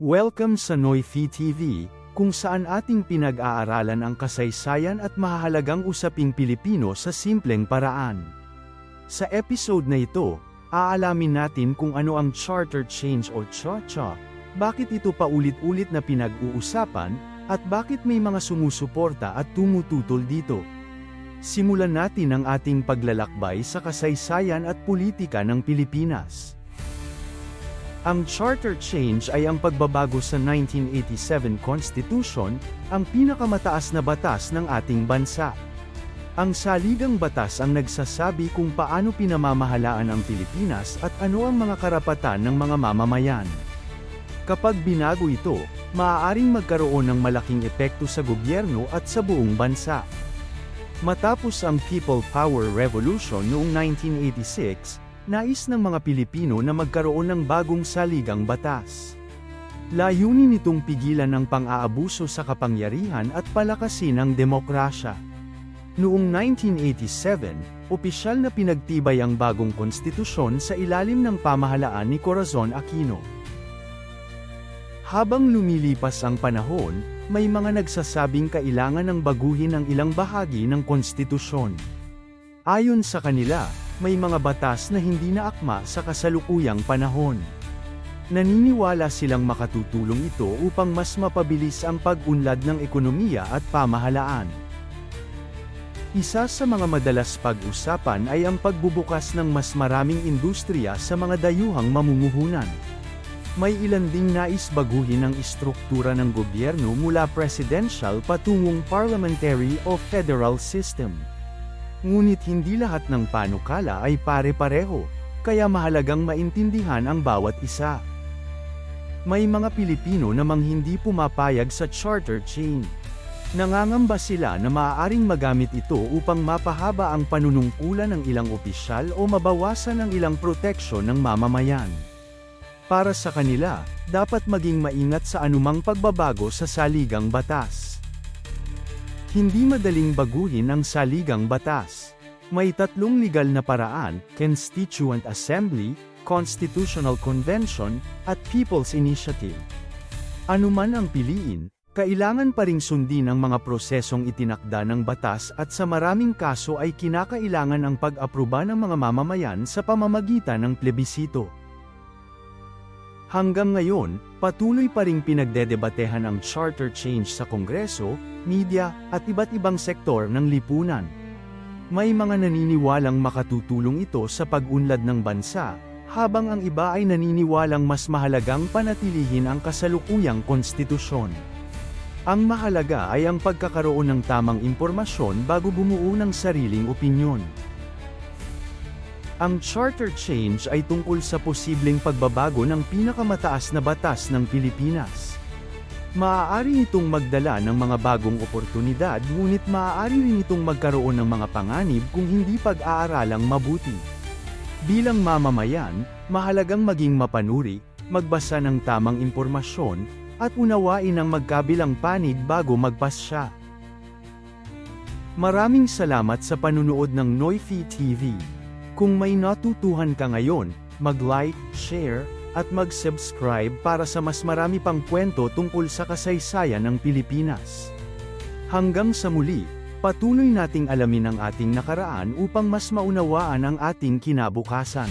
Welcome sa Noyfi TV, kung saan ating pinag-aaralan ang kasaysayan at mahahalagang usaping Pilipino sa simpleng paraan. Sa episode na ito, aalamin natin kung ano ang charter change o cha-cha, bakit ito paulit-ulit na pinag-uusapan, at bakit may mga sumusuporta at tumututol dito. Simulan natin ang ating paglalakbay sa kasaysayan at politika ng Pilipinas. Ang charter change ay ang pagbabago sa 1987 Constitution, ang pinakamataas na batas ng ating bansa. Ang saligang batas ang nagsasabi kung paano pinamamahalaan ang Pilipinas at ano ang mga karapatan ng mga mamamayan. Kapag binago ito, maaaring magkaroon ng malaking epekto sa gobyerno at sa buong bansa. Matapos ang People Power Revolution noong 1986, nais ng mga Pilipino na magkaroon ng bagong saligang batas. Layunin nitong pigilan ang pang-aabuso sa kapangyarihan at palakasin ang demokrasya. Noong 1987, opisyal na pinagtibay ang bagong konstitusyon sa ilalim ng pamahalaan ni Corazon Aquino. Habang lumilipas ang panahon, may mga nagsasabing kailangan ng baguhin ang ilang bahagi ng konstitusyon. Ayon sa kanila, may mga batas na hindi na akma sa kasalukuyang panahon. Naniniwala silang makatutulong ito upang mas mapabilis ang pag-unlad ng ekonomiya at pamahalaan. Isa sa mga madalas pag-usapan ay ang pagbubukas ng mas maraming industriya sa mga dayuhang mamumuhunan. May ilan ding nais baguhin ang istruktura ng gobyerno mula presidential patungong parliamentary o federal system. Ngunit hindi lahat ng panukala ay pare-pareho, kaya mahalagang maintindihan ang bawat isa. May mga Pilipino namang hindi pumapayag sa charter change. Nangangamba sila na maaaring magamit ito upang mapahaba ang panunungkulan ng ilang opisyal o mabawasan ang ilang proteksyon ng mamamayan. Para sa kanila, dapat maging maingat sa anumang pagbabago sa saligang batas. Hindi madaling baguhin ang saligang batas. May tatlong legal na paraan: Constituent Assembly, Constitutional Convention, at People's Initiative. Anuman ang piliin, kailangan pa ring sundin ang mga prosesong itinakda ng batas at sa maraming kaso ay kinakailangan ang pag-aproba ng mga mamamayan sa pamamagitan ng plebisito. Hanggang ngayon, patuloy pa ring pinagdedebatehan ang charter change sa Kongreso, media, at iba't ibang sektor ng lipunan. May mga naniniwalang makatutulong ito sa pag-unlad ng bansa, habang ang iba ay naniniwalang mas mahalagang panatilihin ang kasalukuyang konstitusyon. Ang mahalaga ay ang pagkakaroon ng tamang impormasyon bago bumuo ng sariling opinyon. Ang charter change ay tungkol sa posibleng pagbabago ng pinakamataas na batas ng Pilipinas. Maaari itong magdala ng mga bagong oportunidad, ngunit maaari rin itong magkaroon ng mga panganib kung hindi pag-aaralang mabuti. Bilang mamamayan, mahalagang maging mapanuri, magbasa ng tamang impormasyon, at unawain ang magkabilang panig bago magpasya. Maraming salamat sa panunood ng Noyfi TV. Kung may natutuhan ka ngayon, mag-like, share, at mag-subscribe para sa mas marami pang kwento tungkol sa kasaysayan ng Pilipinas. Hanggang sa muli, patuloy nating alamin ang ating nakaraan upang mas maunawaan ang ating kinabukasan.